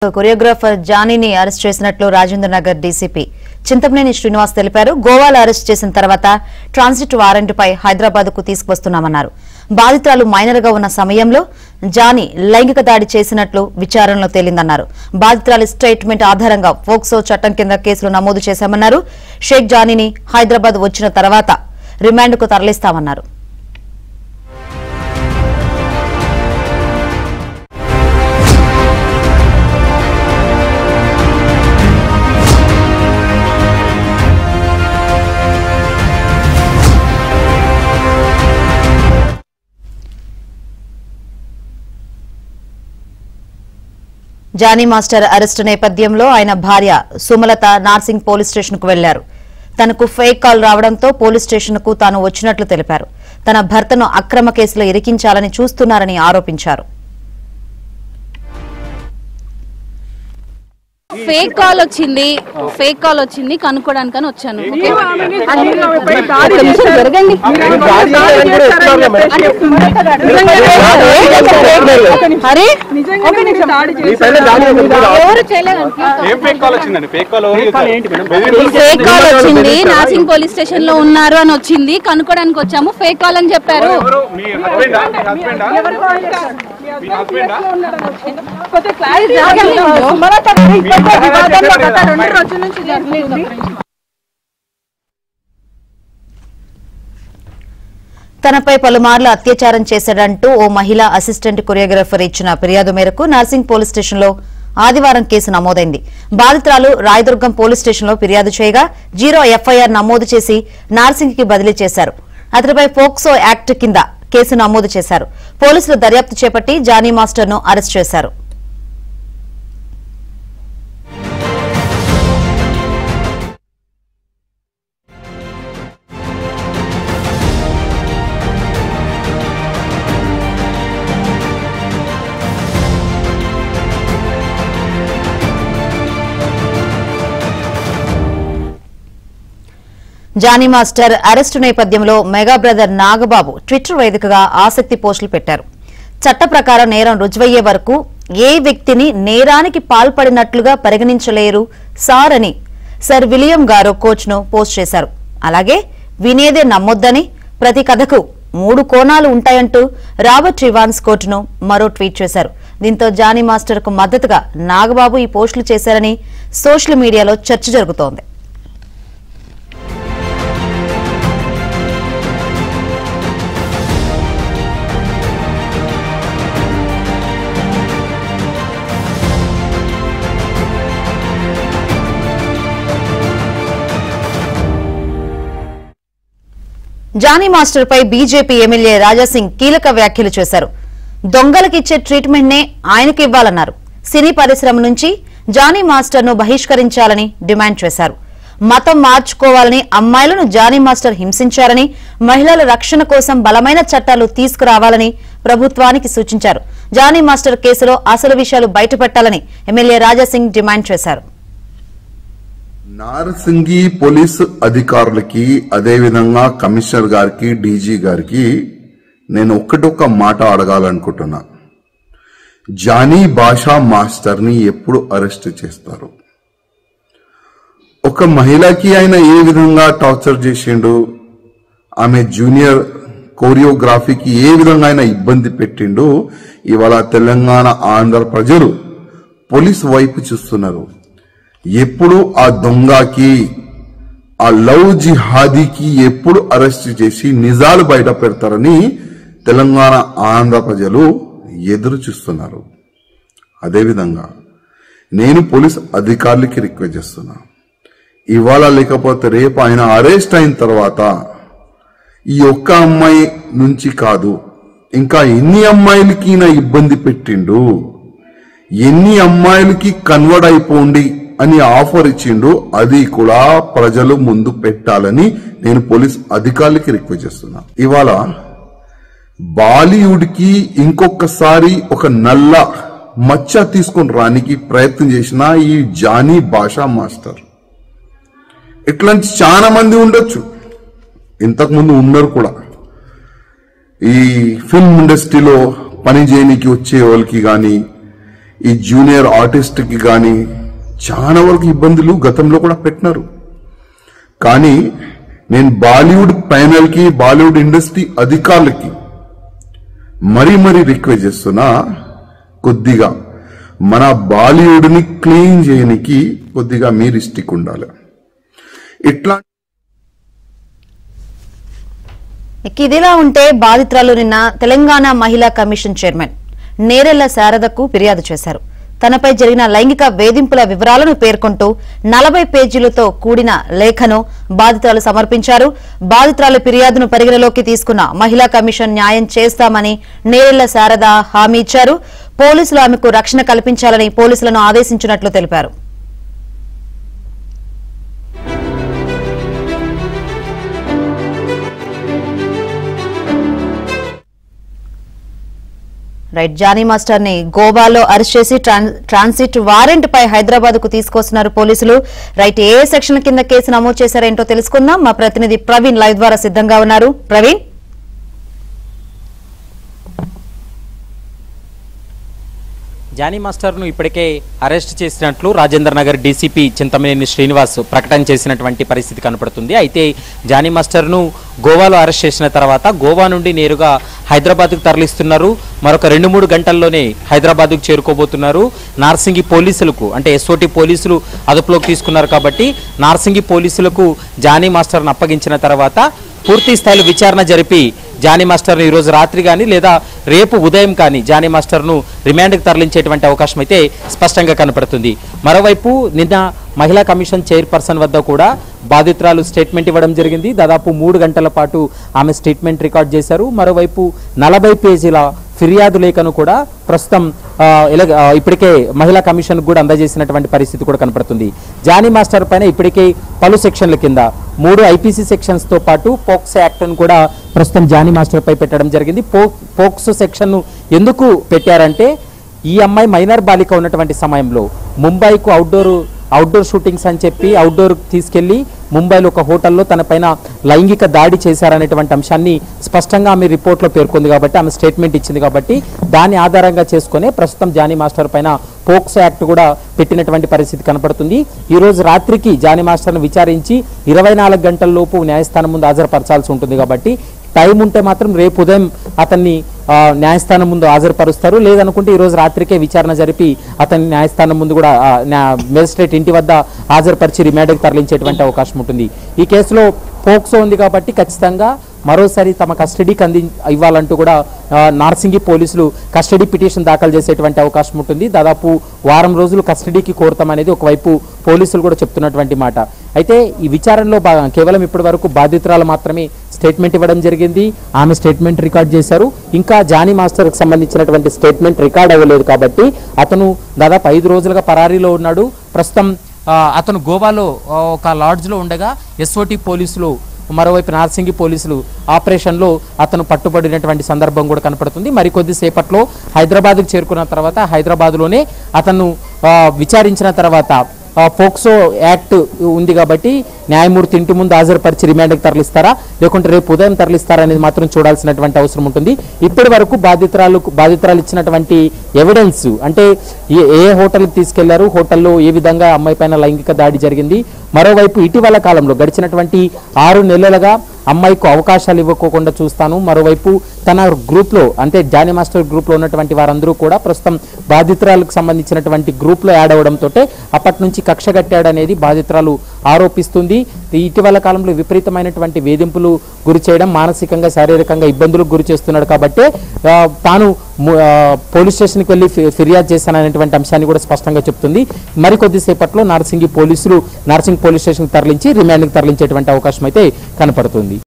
Choreographer జానీని arrest చేసినట్లు Rajendra Nagar DCP Chintamaneni Srinivas తెలిపారు. గోవాలో అరెస్ట్ చేసిన తర్వాత ట్రాన్సిట్ వారెంట్పై హైదరాబాద్ కు తీసుకువస్తున్నామన్నారు. బాధితురాలు మైనర్ గా ఉన్న సమయంలో జానీ లైంగిక దాడి చేసినట్లు విచారణలో తేలిందన్నారు. బాధితురాలి స్టేట్మెంట్ ఆధారంగా పోక్సో చట్టం కింద కేసులు నమోదు చేశామన్నారు. షేక్ జానీని హైదరాబాద్ వచ్చిన తర్వాత రిమాండ్కు తరలిస్తామన్నారు. జానీ మాస్టర్ అరెస్టు నేపథ్యంలో ఆయన భార్య సుమలత నార్సింగ్ పోలీస్ స్టేషన్ కు వెళ్లారు. తనకు ఫేక్ కాల్ రావడంతో పోలీస్ స్టేషన్ కు తాను వచ్చినట్లు తెలిపారు. తన భర్తను అక్రమ కేసులో ఇరికించాలని చూస్తున్నారని ఆరోపించారు. ఫేక్ కాల్ వచ్చింది కనుక్కోడానికని వచ్చాను. నార్సింగ్ పోలీస్ స్టేషన్ లో ఉన్నారు అని వచ్చింది, కనుక్కోడానికి వచ్చాము. ఫేక్ కాల్ అని చెప్పారు. తనపై పలుమార్లు అత్యాచారం చేశాడంటూ ఓ మహిళా అసిస్టెంట్ కొరియోగ్రాఫర్ ఇచ్చిన ఫిర్యాదు మేరకు నార్సింగ్ పోలీస్ స్టేషన్లో ఆదివారం కేసు నమోదైంది. బాధితురాలు రాయదుర్గం పోలీస్ స్టేషన్లో ఫిర్యాదు చేయగా 0 ఎఫ్ఐఆర్ నమోదు చేసి నార్సింగ్ కి బదిలీ చేశారు. అతడిపై పోక్సో యాక్ట్ కింద కేసు నమోదు చేశారు. పోలీసులు దర్యాప్తు చేపట్టి జానీ మాస్టర్ ను అరెస్ట్ చేశారు. జానీ మాస్టర్ అరెస్టు నేపథ్యంలో మెగా బ్రదర్ నాగబాబు ట్విట్టర్ వేదికగా ఆసక్తి పోస్టులు పెట్టారు. చట్ట ప్రకారం నేరం రుజువయ్యే వరకు ఏ వ్యక్తిని నేరానికి పాల్పడినట్లుగా పరిగణించలేరు సార్ అని సర్ విలియం గారో కోచ్ ను పోస్ట్ చేశారు. అలాగే వినేదే నమ్మొద్దని, ప్రతి కథకు 3 కోణాలు ఉంటాయంటూ రాబర్ట్ ఇవాన్స్ కోర్టును మరో ట్వీట్ చేశారు. దీంతో జానీ మాస్టర్ కు మద్దతుగా నాగబాబు ఈ పోస్టులు చేశారని సోషల్ మీడియాలో చర్చ జరుగుతోంది. జానీ మాస్టర్ పై బీజేపీ ఎమ్మెల్యే రాజాసింగ్ కీలక వ్యాఖ్యలు చేశారు. దొంగలకిచ్చే ట్రీట్మెంట్ నే ఆయనకు ఇవ్వాలన్నారు. సినీ పరిశ్రమ నుంచి జానీ మాస్టర్ ను బహిష్కరించాలని డిమాండ్ చేశారు. మతం మార్చుకోవాలని అమ్మాయిలను జానీ మాస్టర్ హింసించారని, మహిళల రక్షణ కోసం బలమైన చట్టాలు తీసుకురావాలని ప్రభుత్వానికి సూచించారు. జానీ మాస్టర్ కేసులో అసలు విషయాలు బయటపెట్టాలని ఎమ్మెల్యే రాజాసింగ్ డిమాండ్ చేశారు. నార్సింగి పోలీసు అధికారులకి, అదేవిధంగా కమిషనర్ గారికి, డీజీ గారికి నేను ఒక్క మాట అడగాలనుకుంటున్నా. జానీ భాషా మాస్టర్ ని ఎప్పుడు అరెస్ట్ చేస్తారు? ఒక మహిళకి ఆయన ఏ విధంగా టార్చర్ చేసిండు, ఆమె జూనియర్ కోరియోగ్రఫీకి ఏ విధంగా ఆయన ఇబ్బంది పెట్టిండు, ఇవాళ తెలంగాణ, ఆంధ్ర ప్రజలు పోలీసు వైపు చూస్తున్నారు. ఎప్పుడు ఆ దొంగకి, ఆ లవ్ జిహాదీకి ఎప్పుడు అరెస్ట్ చేసి నిజాలు బయట పెడతారని తెలంగాణ, ఆంధ్ర ప్రజలు ఎదురు చూస్తున్నారు. అదేవిధంగా నేను పోలీస్ అధికారులకి రిక్వెస్ట్ చేస్తున్నా, ఇవాళ లేకపోతే రేపు ఆయన అరెస్ట్ అయిన తర్వాత ఈ ఒక్క అమ్మాయి నుంచి కాదు, ఇంకా ఎన్ని అమ్మాయిలకి ఈయన ఇబ్బంది పెట్టిండు, ఎన్ని అమ్మాయిలకి కన్వర్ట్ అయిపోండి అని ఆఫర్ ఇచ్చిండు, అది కూడా ప్రజలు ముందు పెట్టాలని నేను పోలీస్ అధికారులకి రిక్వెస్ట్ చేస్తున్నా. ఇవాళ బాలీవుడ్ కి ఇంకొకసారి ఒక నల్ల మచ్చ తీసుకొని రానికి ప్రయత్నం చేసిన ఈ జానీ భాషా మాస్టర్, ఇట్లాంటి చాలా మంది ఉండొచ్చు, ఇంతకుముందు ఉన్నారు కూడా. ఈ ఫిల్మ్ ఇండస్ట్రీలో పని చేయడానికి వచ్చే వాళ్ళకి కానీ, ఈ జూనియర్ ఆర్టిస్ట్ కి గాని చాలా వరకు ఇబ్బందులు గతంలో కూడా పెట్టినారు. కానీ నేను బాలీవుడ్ ప్యానెల్ కి, బాలీవుడ్ ఇండస్ట్రీ అధికారులకి మరీ రిక్వెస్ట్ చేస్తున్నా, కొద్దిగా మన బాలీవుడ్ ని క్లీన్ చేయడానికి కొద్దిగా మీరు స్టిక్ ఉండాలి. ఇట్లా ఇదిలా ఉంటే బాధితురాలు నిన్న తెలంగాణ మహిళా కమిషన్ చైర్మన్ నేరెళ్ల శారదకు ఫిర్యాదు చేశారు. తనపై జరిగిన లైంగిక వేధింపుల వివరాలను పేర్కొంటూ 40 పేజీలతో కూడిన లేఖను బాధితురాలు సమర్పించారు. బాధితురాలు ఫిర్యాదును పరిగణలోకి తీసుకున్న మహిళా కమిషన్ న్యాయం చేస్తామని నేరెళ్ల శారద హామీ ఇచ్చారు. పోలీసులు ఆమెకు రక్షణ కల్పించాలని పోలీసులను ఆదేశించినట్లు తెలిపారు. జానీ మాస్టర్ ని గోవాలో అరెస్ట్ చేసి ట్రాన్సిట్ వారెంట్ పై హైదరాబాద్ కు తీసుకొస్తున్నారు పోలీసులు. ఏ సెక్షన్ కింద కేసు నమోదు చేశారేంటో తెలుసుకుందాం. మా ప్రతినిధి ప్రవీణ్ లైవ్ ద్వారా సిద్ధంగా ఉన్నారు. ప్రవీణ్, జానీ మాస్టర్ను ఇప్పటికే అరెస్ట్ చేసినట్లు రాజేంద్ర నగర్ డీసీపీ చింతమనేని శ్రీనివాస్ ప్రకటన చేసినటువంటి పరిస్థితి కనపడుతుంది. అయితే జానీ మాస్టర్ను గోవాలో అరెస్ట్ చేసిన తర్వాత గోవా నుండి నేరుగా హైదరాబాద్కు తరలిస్తున్నారు. మరొక 2-3 గంటల్లోనే హైదరాబాద్కు చేరుకోబోతున్నారు. నార్సింగి పోలీసులకు అంటే ఎస్ఓటీ పోలీసులు అదుపులోకి తీసుకున్నారు కాబట్టి నార్సింగి పోలీసులకు జానీ మాస్టర్ను అప్పగించిన తర్వాత పూర్తి స్థాయిలో విచారణ జరిపి జానీ మాస్టర్ను ఈరోజు రాత్రి కానీ లేదా రేపు ఉదయం కానీ జానీ మాస్టర్ను రిమాండ్కి తరలించేటువంటి అవకాశం అయితే స్పష్టంగా కనపడుతుంది. మరోవైపు నిన్న మహిళా కమిషన్ చైర్పర్సన్ వద్ద కూడా బాధితురాలు స్టేట్మెంట్ ఇవ్వడం జరిగింది. దాదాపు 3 గంటల పాటు ఆమె స్టేట్మెంట్ రికార్డ్ చేశారు. మరోవైపు 40 పేజీల ఫిర్యాదు లేఖను కూడా ప్రస్తుతం ఇప్పటికే మహిళా కమిషన్ కూడా అందజేసినటువంటి పరిస్థితి కూడా కనపడుతుంది. జానీ మాస్టర్ పైన ఇప్పటికే పలు సెక్షన్ల కింద 3 ఐపీసీ సెక్షన్స్ తో పాటు పోక్సో యాక్ట్ ను కూడా ప్రస్తుతం జానీ మాస్టర్ పై పెట్టడం జరిగింది. పోక్సో సెక్షన్ ను ఎందుకు పెట్టారంటే ఈ అమ్మాయి మైనర్ బాలిక ఉన్నటువంటి సమయంలో ముంబైకు అవుట్డోర్ షూటింగ్స్ అని చెప్పి అవుట్డోర్ తీసుకెళ్లి ముంబైలో ఒక హోటల్లో తన పైన లైంగిక దాడి చేశారనేటువంటి అంశాన్ని స్పష్టంగా ఆమె రిపోర్ట్లో పేర్కొంది కాబట్టి ఆమె స్టేట్మెంట్ ఇచ్చింది కాబట్టి దాన్ని ఆధారంగా చేసుకునే ప్రస్తుతం జానీ మాస్టర్ పైన పోక్సో యాక్ట్ కూడా పెట్టినటువంటి పరిస్థితి కనపడుతుంది. ఈ రోజు రాత్రికి జానీ మాస్టర్ను విచారించి 24 గంటల లోపు న్యాయస్థానం ముందు హాజరుపరచాల్సి ఉంటుంది కాబట్టి టైం ఉంటే మాత్రం రేపు ఉదయం అతన్ని న్యాయస్థానం ముందు హాజరుపరుస్తారు. లేదనుకుంటే ఈ రోజు రాత్రికే విచారణ జరిపి అతన్ని న్యాయస్థానం ముందు కూడా మేజిస్ట్రేట్ ఇంటి వద్ద హాజరుపరిచి రిమాండ్కి తరలించేటువంటి అవకాశం ఉంటుంది. ఈ కేసులో పోక్సో ఉంది కాబట్టి ఖచ్చితంగా మరోసారి తమ కస్టడీకి ఇవ్వాలంటూ కూడా నార్సింగి పోలీసులు కస్టడీ పిటిషన్ దాఖలు చేసేటువంటి అవకాశం ఉంటుంది. దాదాపు వారం రోజులు కస్టడీకి కోరతామనేది ఒకవైపు పోలీసులు కూడా చెప్తున్నటువంటి మాట. అయితే ఈ విచారణలో కేవలం ఇప్పటి వరకు బాధితురాలు మాత్రమే స్టేట్మెంట్ ఇవ్వడం జరిగింది. ఆమె స్టేట్మెంట్ రికార్డ్ చేశారు. ఇంకా జానీ మాస్టర్కి సంబంధించినటువంటి స్టేట్మెంట్ రికార్డ్ అవ్వలేదు కాబట్టి అతను దాదాపు 5 రోజులుగా పరారీలో ఉన్నాడు. ప్రస్తుతం అతను గోవాలో ఒక లాడ్జ్లో ఉండగా ఎస్ఓటీ పోలీసులు మరోవైపు నార్సింగి పోలీసులు ఆపరేషన్లో అతను పట్టుబడినటువంటి సందర్భం కూడా కనపడుతుంది. మరికొద్ది సేపట్లో హైదరాబాద్కు చేరుకున్న తర్వాత హైదరాబాద్లోనే అతను విచారించిన తర్వాత పోక్సో యాక్ట్ ఉంది కాబట్టి న్యాయమూర్తి ఇంటి ముందు హాజరుపరిచి రిమాండ్కి తరలిస్తారా లేకుంటే రేపు ఉదయం తరలిస్తారా అనేది మాత్రం చూడాల్సినటువంటి అవసరం ఉంటుంది. ఇప్పటి వరకు బాధితురాలు ఇచ్చినటువంటి ఎవిడెన్స్ అంటే ఏ హోటల్కి తీసుకెళ్లారు, హోటల్లో ఏ విధంగా అమ్మాయి పైన లైంగిక దాడి జరిగింది, మరోవైపు ఇటీవల కాలంలో గడిచినటువంటి 6 నెలలుగా అమ్మాయికు అవకాశాలు ఇవ్వకోకుండా చూస్తాను, మరోవైపు తన గ్రూప్లో అంటే జానీ మాస్టర్ గ్రూప్లో ఉన్నటువంటి వారందరూ కూడా ప్రస్తుతం బాధితురాలకు సంబంధించినటువంటి గ్రూప్లో యాడ్ అవడంతో అప్పటి నుంచి కక్ష కట్టాడనేది బాధితురాలు ఆరోపిస్తుంది. ఇటీవల కాలంలో విపరీతమైనటువంటి వేధింపులు గురి చేయడం, మానసికంగా శారీరకంగా ఇబ్బందులకు గురి చేస్తున్నాడు కాబట్టి తాను పోలీస్ స్టేషన్కి వెళ్ళి ఫిర్యాదు చేశాననేటువంటి అంశాన్ని కూడా స్పష్టంగా చెప్తుంది. మరికొద్దిసేపట్లో నార్సింగి పోలీస్ స్టేషన్కి తరలించి రిమాండ్కి తరలించేటువంటి అవకాశం అయితే కనపడుతుంది.